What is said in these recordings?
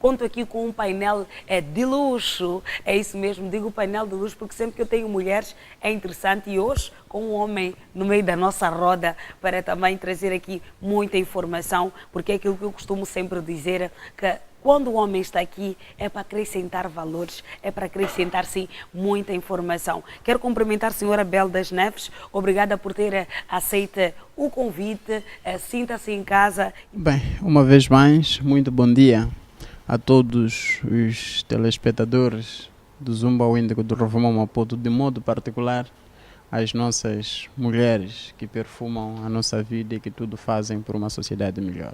conto aqui com um painel de luxo. É isso mesmo, digo painel de luxo porque sempre que eu tenho mulheres é interessante, e hoje com um homem no meio da nossa roda para também trazer aqui muita informação, porque é aquilo que eu costumo sempre dizer, que quando o homem está aqui é para acrescentar valores, é para acrescentar, sim, muita informação. Quero cumprimentar a senhora Bel das Neves, obrigada por ter aceito o convite, sinta-se em casa. Bem, uma vez mais, muito bom dia a todos os telespectadores do Zumba Índico do Rovuma Maputo, de modo particular às nossas mulheres que perfumam a nossa vida e que tudo fazem por uma sociedade melhor.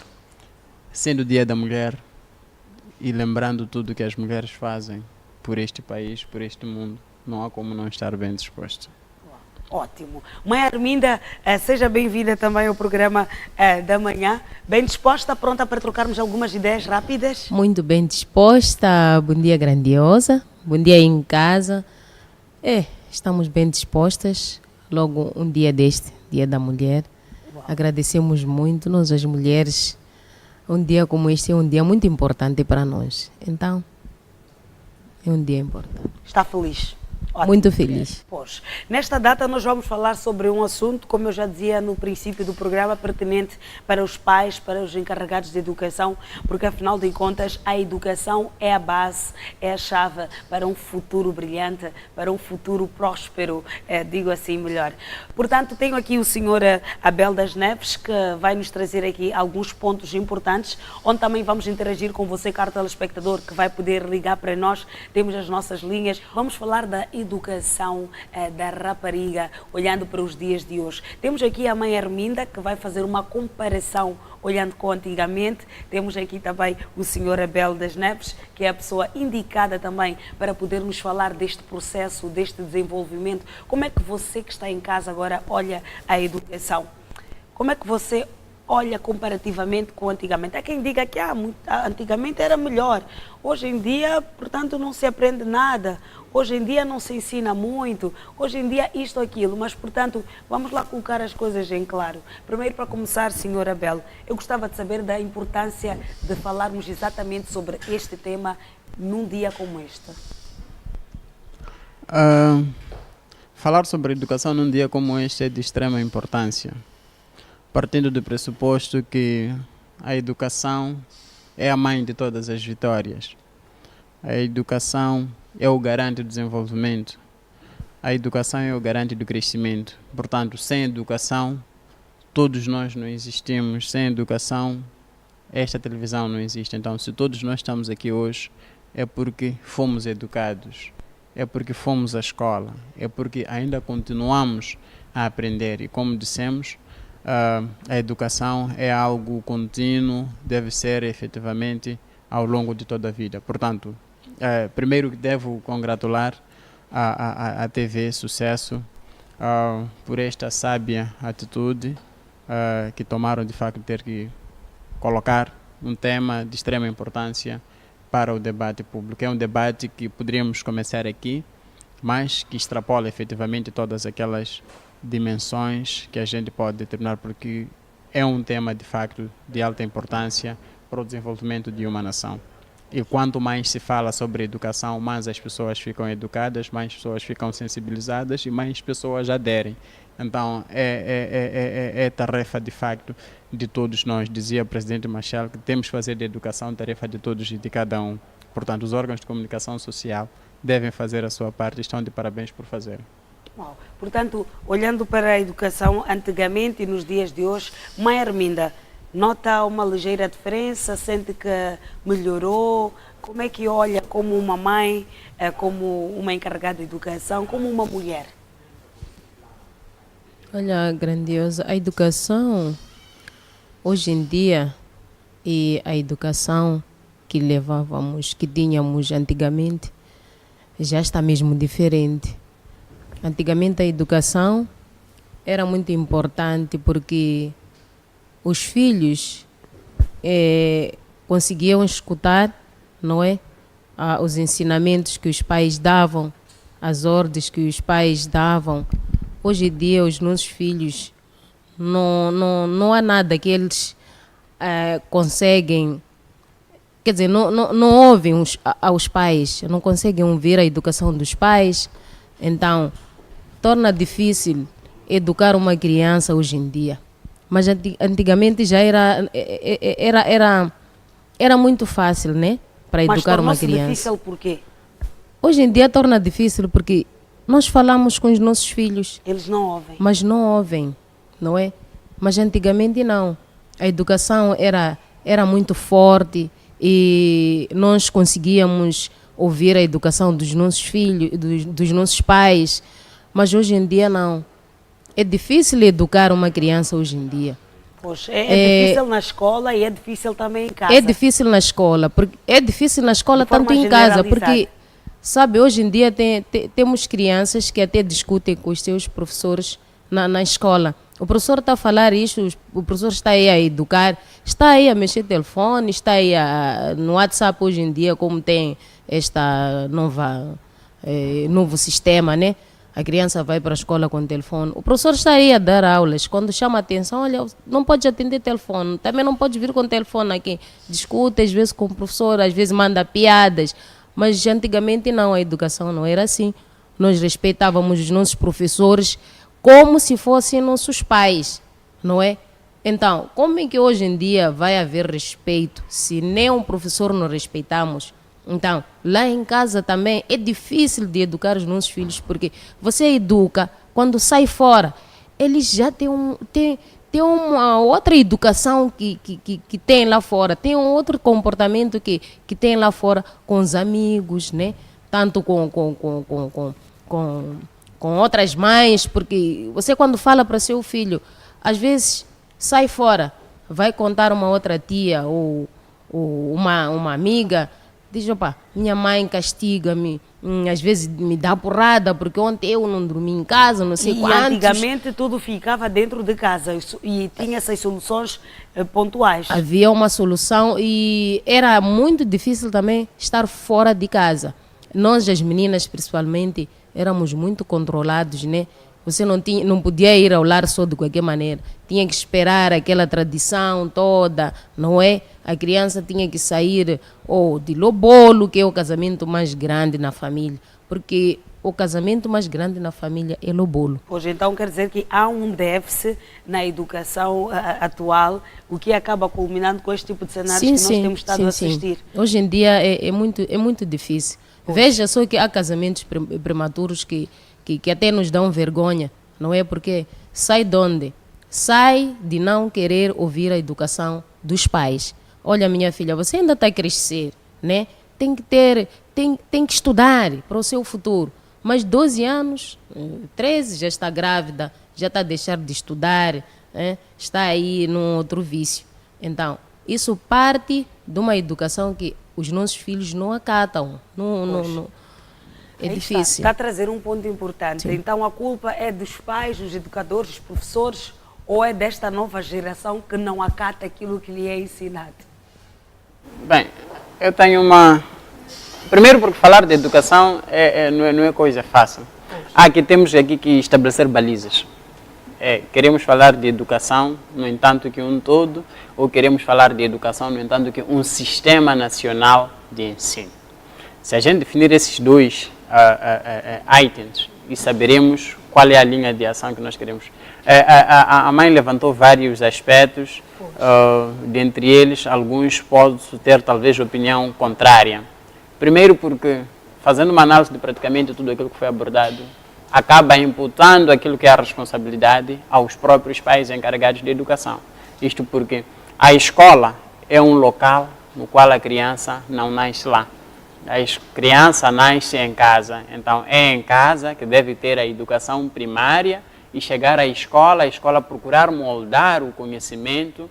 Sendo o Dia da Mulher, e lembrando tudo que as mulheres fazem por este país, por este mundo, não há como não estar bem disposto. Ótimo. Mãe Arminda, seja bem-vinda também ao programa da manhã. Bem disposta, pronta para trocarmos algumas ideias rápidas? Muito bem disposta. Bom dia, grandiosa. Bom dia aí em casa. Estamos bem dispostas. Logo um dia deste, Dia da Mulher. Uau. Agradecemos muito, nós as mulheres. Um dia como este é um dia muito importante para nós. Então, é um dia importante. Está feliz? Ótimo. Muito feliz. Pois, nesta data nós vamos falar sobre um assunto, como eu já dizia no princípio do programa, pertinente para os pais, para os encarregados de educação, porque afinal de contas a educação é a base, é a chave para um futuro brilhante, para um futuro próspero, digo assim melhor. Portanto, tenho aqui o senhor Abel das Neves, que vai nos trazer aqui alguns pontos importantes, onde também vamos interagir com você, caro telespectador, que vai poder ligar para nós. Temos as nossas linhas. Vamos falar da educação da rapariga, olhando para os dias de hoje. Temos aqui a mãe Arminda, que vai fazer uma comparação olhando com antigamente. Temos aqui também o senhor Abel das Neves, que é a pessoa indicada também para poder nos falar deste processo, deste desenvolvimento. Como é que você que está em casa agora olha a educação? Como é que você olha comparativamente com antigamente? Há quem diga que antigamente era melhor. Hoje em dia, portanto, não se aprende nada. Hoje em dia não se ensina muito. Hoje em dia isto ou aquilo. Mas, portanto, vamos lá colocar as coisas em claro. Primeiro, para começar, senhora Abel, eu gostava de saber da importância de falarmos exatamente sobre este tema num dia como este. Falar sobre educação num dia como este é de extrema importância, partindo do pressuposto que a educação é a mãe de todas as vitórias. A educação é o garante do desenvolvimento. A educação é o garante do crescimento. Portanto, sem educação, todos nós não existimos. Sem educação, esta televisão não existe. Então, se todos nós estamos aqui hoje, é porque fomos educados. É porque fomos à escola. É porque ainda continuamos a aprender. E como dissemos, a educação é algo contínuo, deve ser efetivamente ao longo de toda a vida. Portanto, primeiro devo congratular a TV Sucesso por esta sábia atitude que tomaram de facto ter que colocar um tema de extrema importância para o debate público. É um debate que poderíamos começar aqui, mas que extrapola efetivamente todas aquelas dimensões que a gente pode determinar, porque é um tema de facto de alta importância para o desenvolvimento de uma nação. E quanto mais se fala sobre educação, mais as pessoas ficam educadas, mais pessoas ficam sensibilizadas e mais pessoas aderem. Então é tarefa de facto de todos nós, dizia o presidente Machel, que temos que fazer da educação tarefa de todos e de cada um. Portanto, os órgãos de comunicação social devem fazer a sua parte e estão de parabéns por fazer. Uau. Portanto, olhando para a educação antigamente e nos dias de hoje, mãe Arminda, nota uma ligeira diferença? Sente que melhorou? Como é que olha como uma mãe, como uma encarregada de educação, como uma mulher? Olha, grandiosa, a educação hoje em dia e a educação que levávamos, que tínhamos antigamente, já está mesmo diferente. Antigamente a educação era muito importante porque os filhos conseguiam escutar, não é? Os ensinamentos que os pais davam, as ordens que os pais davam. Hoje em dia os nossos filhos não há nada que eles conseguem quer dizer, não ouvem aos pais, não conseguem ouvir a educação dos pais, então torna difícil educar uma criança hoje em dia. Mas antigamente já era muito fácil, né? Para educar uma criança. Mas difícil por quê? Hoje em dia torna difícil porque nós falamos com os nossos filhos. Eles não ouvem. Mas não ouvem, não é? Mas antigamente não. A educação era muito forte e nós conseguíamos ouvir a educação dos nossos filhos, dos nossos pais. Mas hoje em dia não. É difícil educar uma criança hoje em dia. Poxa, é difícil na escola e é difícil também em casa. É difícil na escola, tanto em casa, porque, sabe, hoje em dia temos crianças que até discutem com os seus professores na escola. O professor está a falar isso, o professor está aí a educar, está aí a mexer no telefone, está aí no WhatsApp hoje em dia, como tem esta novo sistema, né? A criança vai para a escola com o telefone. O professor está aí a dar aulas. Quando chama a atenção, olha, não pode atender telefone. Também não pode vir com o telefone aqui. Discute às vezes com o professor, às vezes manda piadas. Mas antigamente não, a educação não era assim. Nós respeitávamos os nossos professores como se fossem nossos pais, não é? Então, como é que hoje em dia vai haver respeito se nem um professor não respeitamos? Então, lá em casa também é difícil de educar os nossos filhos, porque você educa, quando sai fora, eles já têm uma outra educação que tem lá fora, tem um outro comportamento que tem lá fora com os amigos, né? Tanto com outras mães, porque você quando fala para seu filho, às vezes sai fora, vai contar uma outra tia ou uma amiga, diz, opa, minha mãe castiga-me, às vezes me dá porrada porque ontem eu não dormi em casa, não sei quantos. E antigamente tudo ficava dentro de casa e tinha essas soluções pontuais. Havia uma solução e era muito difícil também estar fora de casa. Nós, as meninas principalmente, éramos muito controlados, né? Você não podia ir ao lar só de qualquer maneira. Tinha que esperar aquela tradição toda, não é? A criança tinha que sair de lobolo, que é o casamento mais grande na família. Porque o casamento mais grande na família é lobolo. Pois então quer dizer que há um déficit na educação atual, o que acaba culminando com este tipo de cenários que nós temos estado a assistir. Hoje em dia é muito difícil. Pois. Veja só que há casamentos prematuros que até nos dão vergonha, não é? Porque sai de onde? Sai de não querer ouvir a educação dos pais. Olha, minha filha, você ainda está a crescer, né? Tem que estudar para o seu futuro. Mas 12 anos, 13, já está grávida, já está a deixar de estudar, né? Está aí num outro vício. Então, isso parte de uma educação que os nossos filhos não acatam. É difícil. Está a trazer um ponto importante. Sim. Então, a culpa é dos pais, dos educadores, dos professores, ou é desta nova geração que não acata aquilo que lhe é ensinado? Bem, eu tenho uma... Primeiro, porque falar de educação não é coisa fácil. Temos aqui que estabelecer balizas. Queremos falar de educação, no entanto que um todo, ou queremos falar de educação, no entanto que um sistema nacional de ensino. Se a gente definir esses dois itens, e saberemos qual é a linha de ação que nós queremos. A mãe levantou vários aspectos, dentre eles, alguns posso ter talvez opinião contrária. Primeiro porque, fazendo uma análise de praticamente tudo aquilo que foi abordado, acaba imputando aquilo que é a responsabilidade aos próprios pais encarregados de educação. Isto porque a escola é um local no qual a criança não nasce lá. A criança nasce em casa, então é em casa que deve ter a educação primária e chegar à escola, a escola procurar moldar o conhecimento,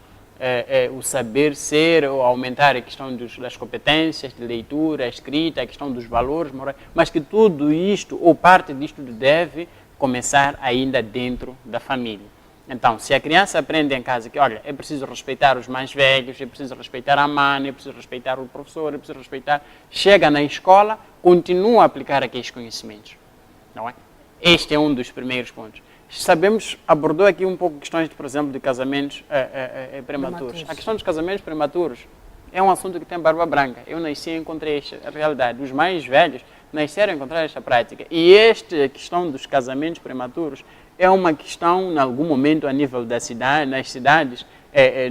o saber ser, ou aumentar a questão das competências de leitura, escrita, a questão dos valores morais, mas que tudo isto, ou parte disto, deve começar ainda dentro da família. Então, se a criança aprende em casa que, olha, é preciso respeitar os mais velhos, é preciso respeitar a mãe, é preciso respeitar o professor, é preciso respeitar... Chega na escola, continua a aplicar aqueles conhecimentos, não é? Este é um dos primeiros pontos. Sabemos, abordou aqui um pouco questões, por exemplo, de casamentos prematuros. A questão dos casamentos prematuros é um assunto que tem barba branca. Eu nasci e encontrei esta realidade. Os mais velhos nasceram e encontraram esta prática. E esta questão dos casamentos prematuros é uma questão, em algum momento, a nível da cidade, nas cidades,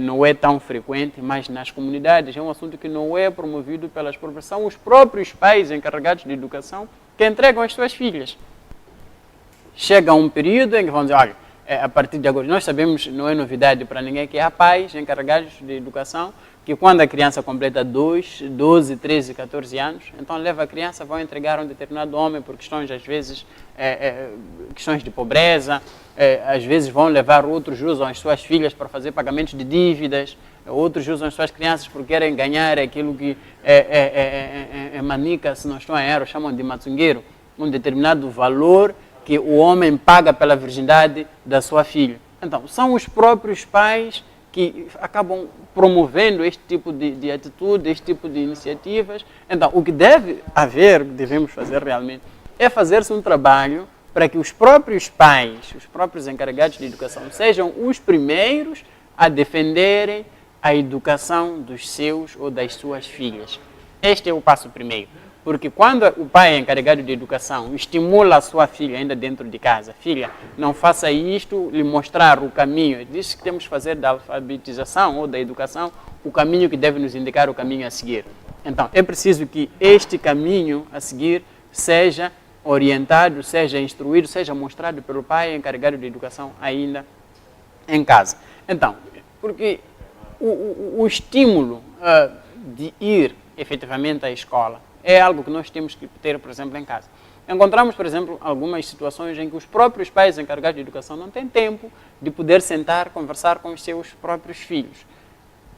não é tão frequente, mas nas comunidades é um assunto que não é promovido pelas próprias. São os próprios pais encarregados de educação que entregam as suas filhas. Chega um período em que vão dizer, olha, a partir de agora, nós sabemos, não é novidade para ninguém, que há pais encarregados de educação que quando a criança completa 12, 13, 14 anos, então leva a criança, vão entregar a um determinado homem por questões, às vezes, questões de pobreza, às vezes vão levar outros, usam as suas filhas para fazer pagamentos de dívidas, outros usam as suas crianças porque querem ganhar aquilo que é manica, se não estão a erro, chamam de matsungueiro, um determinado valor que o homem paga pela virgindade da sua filha. Então, são os próprios pais que acabam promovendo este tipo de atitude, este tipo de iniciativas. Então, o que deve haver, devemos fazer realmente, é fazer-se um trabalho para que os próprios pais, os próprios encarregados de educação, sejam os primeiros a defenderem a educação dos seus ou das suas filhas. Este é o passo primeiro. Porque quando o pai é encarregado de educação, estimula a sua filha ainda dentro de casa, filha, não faça isto, lhe mostrar o caminho, diz que temos que fazer da alfabetização ou da educação o caminho que deve nos indicar o caminho a seguir. Então, é preciso que este caminho a seguir seja orientado, seja instruído, seja mostrado pelo pai encarregado de educação ainda em casa. Então, porque o estímulo de ir efetivamente à escola é algo que nós temos que ter, por exemplo, em casa. Encontramos, por exemplo, algumas situações em que os próprios pais encarregados de educação não têm tempo de poder sentar, conversar com os seus próprios filhos.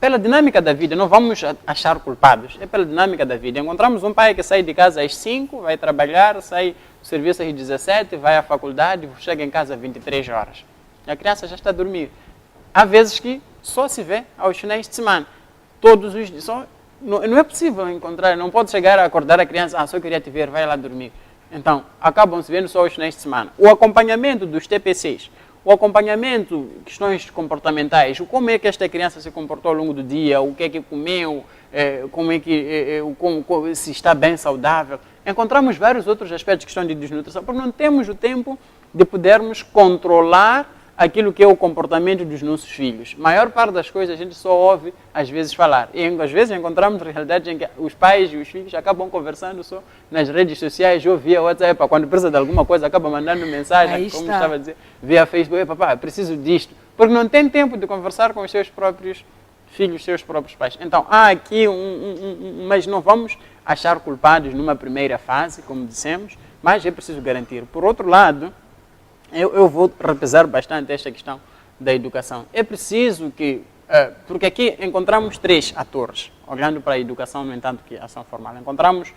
Pela dinâmica da vida, não vamos achar culpados, é pela dinâmica da vida. Encontramos um pai que sai de casa às 5, vai trabalhar, sai do serviço às 17, vai à faculdade, chega em casa às 23 horas. A criança já está a dormir. Há vezes que só se vê aos finais de semana. Todos os dias. Não é possível encontrar, não pode chegar a acordar a criança, só queria te ver, vai lá dormir. Então, acabam se vendo só os finais de semana. O acompanhamento dos TPCs, o acompanhamento, questões comportamentais, como é que esta criança se comportou ao longo do dia, o que é que comeu, como é que, se está bem saudável. Encontramos vários outros aspectos de questão de desnutrição, porque não temos o tempo de podermos controlar aquilo que é o comportamento dos nossos filhos. A maior parte das coisas a gente só ouve, às vezes, falar. E, às vezes, encontramos realidades em que os pais e os filhos acabam conversando só nas redes sociais, ou via WhatsApp, quando precisa de alguma coisa, acaba mandando mensagem, como estava a dizer, via Facebook, papai, preciso disto. Porque não tem tempo de conversar com os seus próprios filhos, seus próprios pais. Então, há aqui mas não vamos achar culpados numa primeira fase, como dissemos, mas é preciso garantir. Por outro lado, eu vou repesar bastante esta questão da educação. É preciso que, porque aqui encontramos três atores, olhando para a educação, no entanto, que a ação formal. Encontramos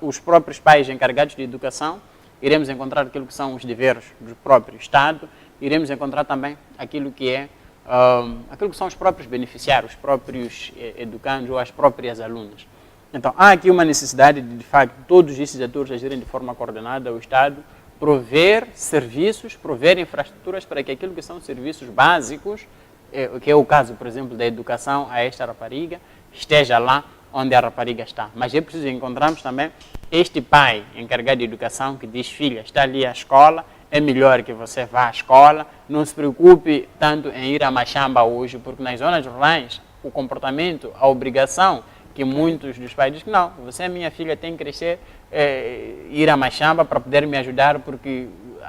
os próprios pais encarregados de educação, iremos encontrar aquilo que são os deveres do próprio Estado, iremos encontrar também aquilo que são os próprios beneficiários, os próprios educandos ou as próprias alunas. Então, há aqui uma necessidade de facto, todos esses atores agirem de forma coordenada, o Estado prover serviços, prover infraestruturas para que aquilo que são serviços básicos, que é o caso, por exemplo, da educação a esta rapariga, esteja lá onde a rapariga está. Mas é preciso encontrarmos também este pai encarregado de educação que diz, filha, está ali a escola, é melhor que você vá à escola, não se preocupe tanto em ir a Machamba hoje, porque nas zonas rurais, o comportamento, a obrigação que muitos dos pais dizem que não, você, minha filha, tem que crescer, ir a Machamba para poder me ajudar, porque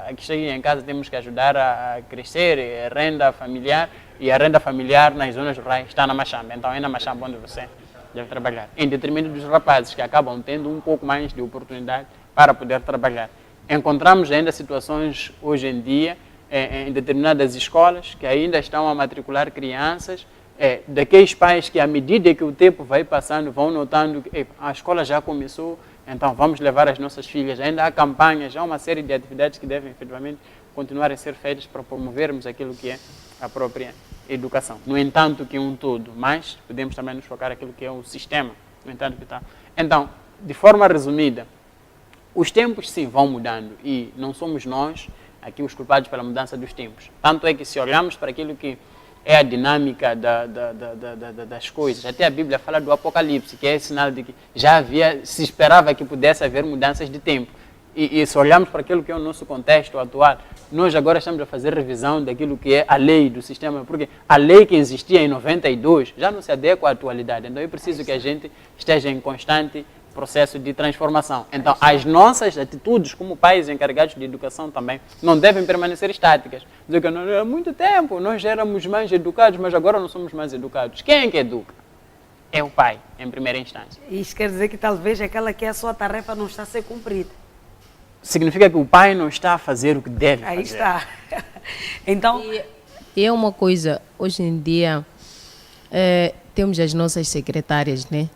aqui em casa temos que ajudar a crescer, a renda familiar, e a renda familiar nas zonas rurais está na Machamba. Então é na Machamba onde você deve trabalhar. Em detrimento dos rapazes, que acabam tendo um pouco mais de oportunidade para poder trabalhar. Encontramos ainda situações hoje em dia, em determinadas escolas, que ainda estão a matricular crianças, daqueles pais que, à medida que o tempo vai passando, vão notando que a escola já começou, então vamos levar as nossas filhas. Ainda há campanhas, há uma série de atividades que devem efetivamente continuar a ser feitas para promovermos aquilo que é a própria educação. No entanto, que um todo, mas podemos também nos focar naquilo que é o sistema, no entanto que está. Então, de forma resumida, os tempos sim vão mudando e não somos nós aqui os culpados pela mudança dos tempos. Tanto é que se olharmos para aquilo que é a dinâmica das coisas. Até a Bíblia fala do Apocalipse, que é sinal de que se esperava que pudesse haver mudanças de tempo. E se olharmos para aquilo que é o nosso contexto atual, nós agora estamos a fazer revisão daquilo que é a lei do sistema, porque a lei que existia em 92 já não se adequa à atualidade. Então é preciso que a gente esteja em constante processo de transformação. Então, as nossas atitudes como pais encarregados de educação também não devem permanecer estáticas. Dizer que há muito tempo nós éramos mais educados, mas agora não somos mais educados. Quem é que educa? É o pai, em primeira instância. Isso quer dizer que talvez aquela que é a sua tarefa não está a ser cumprida. Significa que o pai não está a fazer o que deve fazer. Aí está. Então... E é uma coisa, hoje em dia, temos as nossas secretárias, né?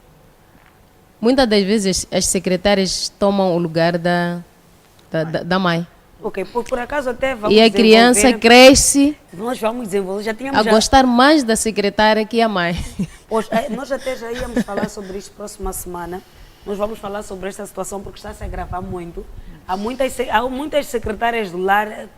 Muitas das vezes as secretárias tomam o lugar da mãe. Ok, por acaso até vamos e a criança cresce nós vamos desenvolver, já tínhamos gostar mais da secretária que a mãe. Nós até já íamos falar sobre isso próxima semana. Nós vamos falar sobre esta situação porque está a se agravar muito. Há muitas secretárias do lar,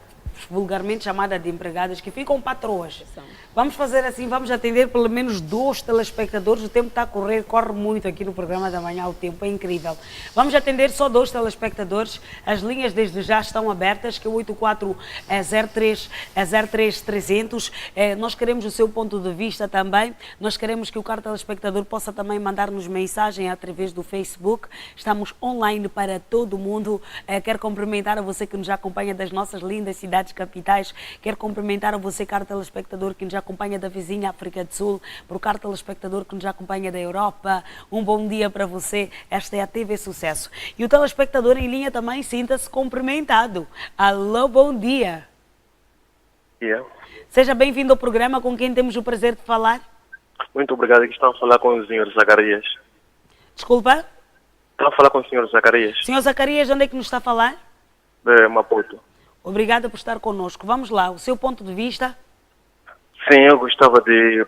vulgarmente chamadas de empregadas, que ficam patroas. Vamos fazer assim, vamos atender pelo menos 2 telespectadores. O tempo está a correr, corre muito aqui no programa da manhã, o tempo é incrível. Vamos atender só 2 telespectadores. As linhas desde já estão abertas, que é 8403-03-300. Nós queremos o seu ponto de vista também. Nós queremos que o caro telespectador possa também mandar-nos mensagem através do Facebook. Estamos online para todo mundo. Quero cumprimentar a você que nos acompanha das nossas lindas cidades capitais. Quero cumprimentar a você, caro telespectador, que nos acompanha da vizinha África do Sul, para o caro telespectador que nos acompanha da Europa. Um bom dia para você. Esta é a TV Sucesso. E o telespectador em linha também sinta-se cumprimentado. Alô, bom dia. Yeah. Seja bem-vindo ao programa. Com quem temos o prazer de falar? Muito obrigado. Aqui estão a falar com o Sr. Zacarias. Desculpa? Estão a falar com o Sr. Zacarias. Senhor Zacarias, onde é que nos está a falar? De Maputo. Obrigada por estar conosco. Vamos lá, o seu ponto de vista? Sim, eu gostava de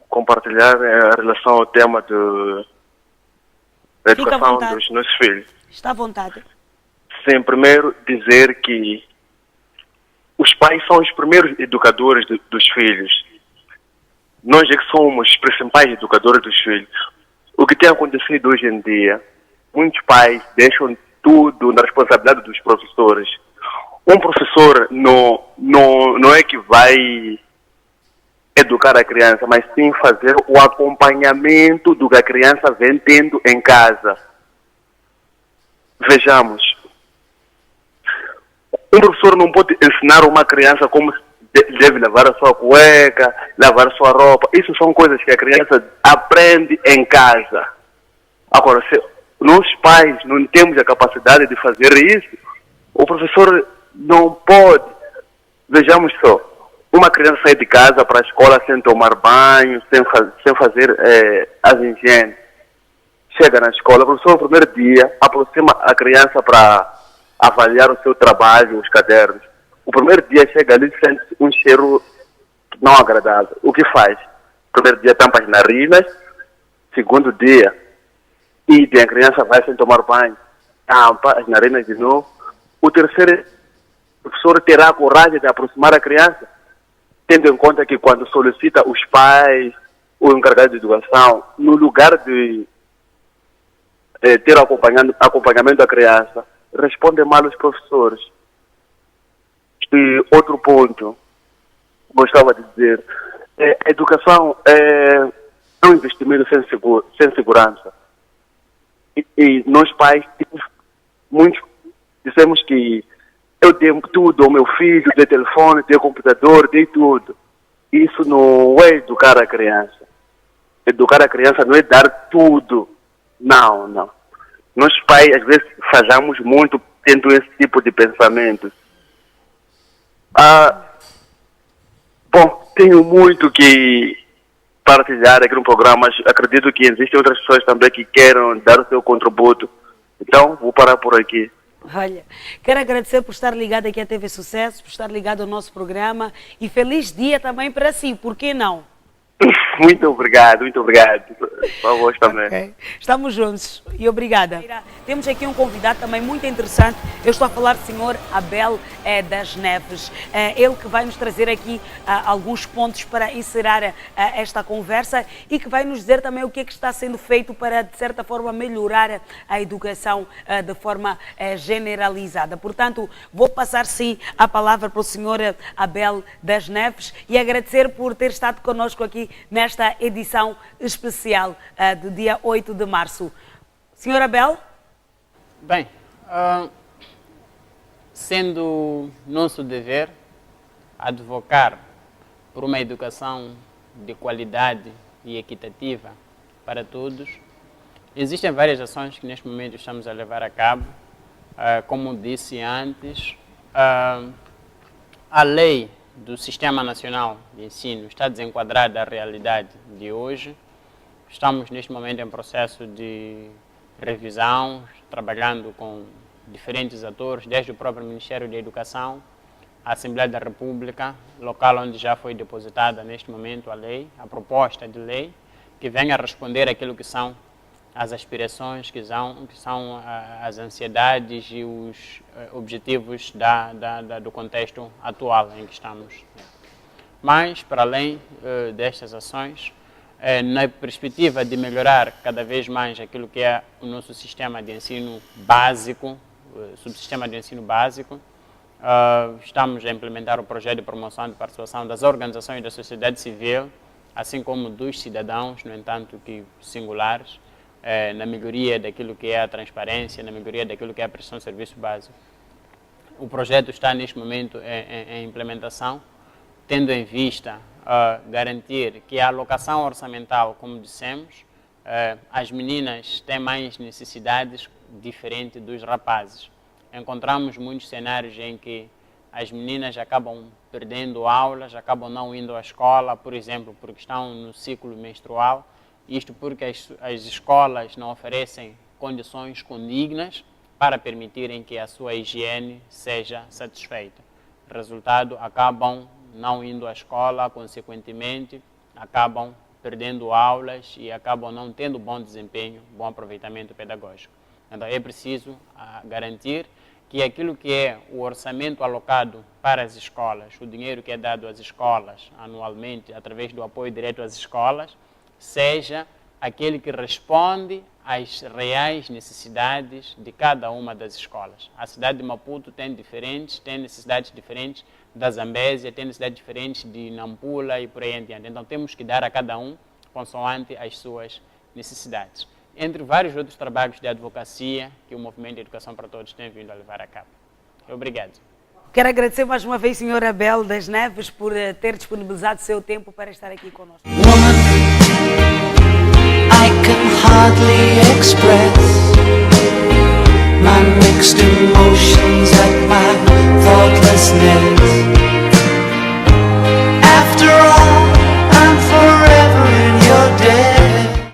compartilhar em relação ao tema da educação dos nossos filhos. Está à vontade. Sim, primeiro dizer que os pais são os primeiros educadores dos filhos. Nós é que somos os principais educadores dos filhos. O que tem acontecido hoje em dia, muitos pais deixam tudo na responsabilidade dos professores. Um professor não é que vai educar a criança, mas sim fazer o acompanhamento do que a criança vem tendo em casa. Vejamos. Um professor não pode ensinar uma criança como deve lavar a sua cueca, lavar a sua roupa. Isso são coisas que a criança aprende em casa. Agora, se nós pais não temos a capacidade de fazer isso, o professor não pode. Vejamos só. Uma criança sai de casa para a escola sem tomar banho, sem fazer as higienes. Chega na escola, o professor no primeiro dia aproxima a criança para avaliar o seu trabalho, os cadernos. O primeiro dia chega ali e sente um cheiro não agradável. O que faz? Primeiro dia tampa as narinas, segundo dia, a criança vai sem tomar banho, tampa as narinas de novo. O terceiro, o professor terá a coragem de aproximar a criança, tendo em conta que quando solicita os pais, o encarregado de educação, no lugar de ter acompanhamento da criança, respondem mal os professores. E outro ponto, gostava de dizer, a educação é um investimento sem segurança. E nós pais, dissemos que eu dei tudo ao meu filho, dei telefone, dei computador, dei tudo. Isso não é educar a criança. Educar a criança não é dar tudo. Não. Nós pais, às vezes, falhamos muito tendo esse tipo de pensamento. Bom, tenho muito que partilhar aqui no programa, mas acredito que existem outras pessoas também que queiram dar o seu contributo. Então, vou parar por aqui. Olha, quero agradecer por estar ligado aqui à TV Sucesso, por estar ligado ao nosso programa e feliz dia também para si, por que não? Muito obrigado, muito obrigado. Para vós também. Ok. Estamos juntos e obrigada. Temos aqui um convidado também muito interessante. Eu estou a falar do senhor Abel das Neves. Ele que vai nos trazer aqui alguns pontos para encerrar esta conversa e que vai nos dizer também o que é que está sendo feito para, de certa forma, melhorar a educação de forma generalizada. Portanto, vou passar sim a palavra para o senhor Abel das Neves e agradecer por ter estado conosco aqui nesta edição especial do dia 8 de março. Senhor Abel? Bem, sendo nosso dever advocar por uma educação de qualidade e equitativa para todos, existem várias ações que neste momento estamos a levar a cabo. Como disse antes, a lei do Sistema Nacional de Ensino está desenquadrada da realidade de hoje. Estamos neste momento em processo de revisão, trabalhando com diferentes atores, desde o próprio Ministério da Educação, a Assembleia da República, local onde já foi depositada neste momento a lei, a proposta de lei, que venha a responder àquilo que são as aspirações, que são as ansiedades e os objetivos do contexto atual em que estamos. Mas, para além destas ações, na perspectiva de melhorar cada vez mais aquilo que é o nosso sistema de ensino básico, subsistema de ensino básico, estamos a implementar o projeto de promoção de participação das organizações da sociedade civil, assim como dos cidadãos, no entanto que singulares, na melhoria daquilo que é a transparência, na melhoria daquilo que é a prestação de serviço básico. O projeto está neste momento em implementação, tendo em vista garantir que a alocação orçamental, como dissemos, as meninas têm mais necessidades diferentes dos rapazes. Encontramos muitos cenários em que as meninas acabam perdendo aulas, acabam não indo à escola, por exemplo, porque estão no ciclo menstrual, isto porque as escolas não oferecem condições condignas para permitirem que a sua higiene seja satisfeita. Resultado, acabam não indo à escola, consequentemente, acabam perdendo aulas e acabam não tendo bom desempenho, bom aproveitamento pedagógico. Então, é preciso garantir que aquilo que é o orçamento alocado para as escolas, o dinheiro que é dado às escolas anualmente, através do apoio direto às escolas, seja aquele que responde às reais necessidades de cada uma das escolas. A cidade de Maputo tem necessidades diferentes da Zambésia, tem necessidades diferentes de Nampula e por aí em diante. Então temos que dar a cada um consoante as suas necessidades. Entre vários outros trabalhos de advocacia que o Movimento de Educação para Todos tem vindo a levar a cabo. Obrigado. Quero agradecer mais uma vez, Sr. Abel das Neves, por ter disponibilizado o seu tempo para estar aqui conosco. I can hardly express my mixed emotions.